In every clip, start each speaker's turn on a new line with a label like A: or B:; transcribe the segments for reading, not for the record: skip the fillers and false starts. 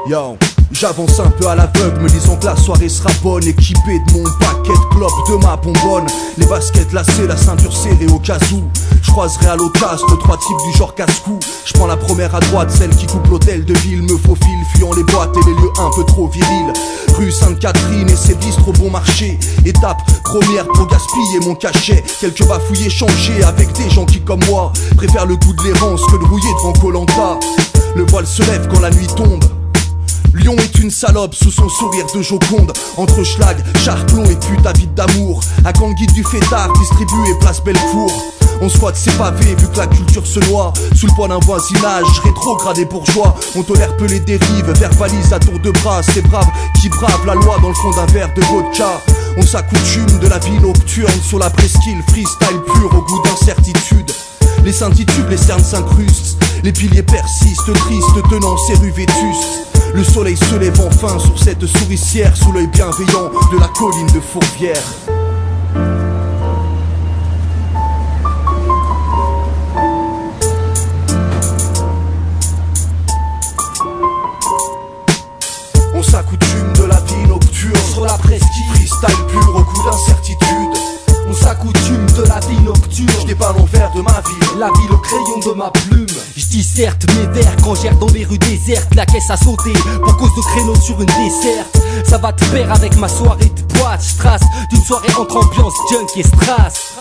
A: Yo, j'avance un peu à l'aveugle, me disant que la soirée sera bonne. Équipé de mon paquet de clopes, de ma bonbonne. Les baskets lacées, la ceinture serrée au cas où je croiserai à l'occasion de trois types du genre casse-cou. Je prends la première à droite, celle qui coupe l'hôtel de ville. Me faufile, fuyant les boîtes et les lieux un peu trop virils. Rue Sainte-Catherine et ses bistrots bon marché. Étape première pour gaspiller mon cachet. Quelques bafouilles échangées avec des gens qui comme moi préfèrent le goût de l'errance que de rouiller devant Koh-Lanta. Le voile se lève quand la nuit tombe. Lyon est une salope sous son sourire de Joconde. Entre schlag, charclon et pute avide d'amour. À Canguide du Fétard, distribué place Bellecour. On squatte ses pavés vu que la culture se noie sous le poids d'un voisinage rétrogradé bourgeois. On tolère peu les dérives, verbalise à tour de bras. Ces braves qui bravent la loi dans le fond d'un verre de vodka. On s'accoutume de la vie nocturne sur la presqu'île. Freestyle pur au goût d'incertitude. Les scintitubes, les cernes s'incrustent. Les piliers persistent, tristes, tenant ces rues vétustes. Le soleil se lève enfin sur cette souricière, sous l'œil bienveillant de la colline de Fourvière. On s'accoutume de la vie nocturne sur la presqu'île. Freestyle pur au goût d'incertitude.
B: On s'accoutume de la vie nocturne.
A: J'n'ai pas l'envers de ma vie,
B: la ville au crayon de ma plume. J'disserte mes vers quand j'erre dans les rues désertes. La caisse a sauté pour cause de créneaux sur une desserte. Ça va te faire avec ma soirée de boîte. J'trace d'une soirée entre ambiance junk et strass.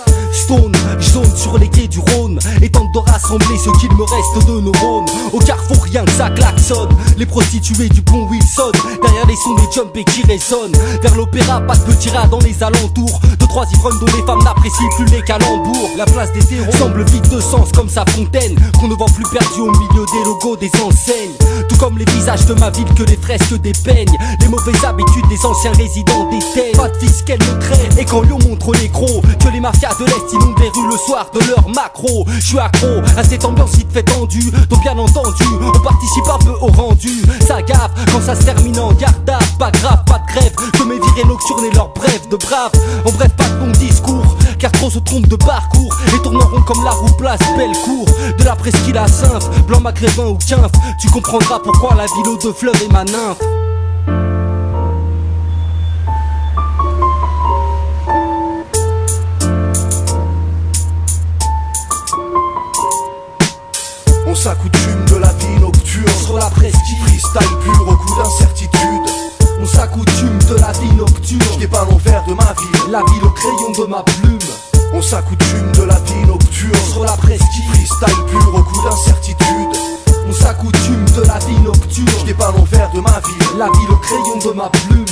B: J'zone sur les quais du Rhône et tente de rassembler ce qu'il me reste de neurones. Au carrefour rien que ça klaxonne. Les prostituées du pont Wilson, derrière les sons des jumpés qui résonnent. Vers l'opéra, pas de petits rats dans les alentours. Deux, trois ivrognes dont les femmes n'apprécient plus les calembours. La place des terreaux semble vide de sens comme sa fontaine, qu'on ne vend plus perdu au milieu des logos des enseignes. Tout comme les visages de ma ville que les fresques dépeignent. Les mauvaises habitudes des anciens résidents déteignent. Pas de fils qu'elle ne crée. Et quand Lyon montre les crocs, que les mafias de l'Est inondent les rues le soir de leur macro. Je suis accro à cette ambiance qui te fait tendu. Donc bien entendu, on participe un peu au rendu. Ça gaffe quand ça se termine en garde à. Pas grave, pas de grève, que mes virées nocturnes et leurs brèves de braves. En bref, pas de bon discours, car trop se trompent de parcours et tournent en rond comme la roue place Bellecour. De la presqu'île à Saintes, blanc maghrébin ou quinf, tu comprendras pourquoi la ville aux deux fleuves est ma nymphe.
A: On s'accoutume de la vie nocturne
B: sur la presqu'île.
A: Freestyle pur au goût d'incertitude.
B: On s'accoutume de la vie nocturne.
A: J'n'ai pas l'envers de ma vie,
B: la ville au crayon de ma plume.
A: On s'accoutume de la vie nocturne
B: sur la presqu'île.
A: Freestyle pur au goût d'incertitude.
B: On s'accoutume de la vie nocturne.
A: J'n'ai pas l'envers de ma vie,
B: la ville au crayon de ma plume.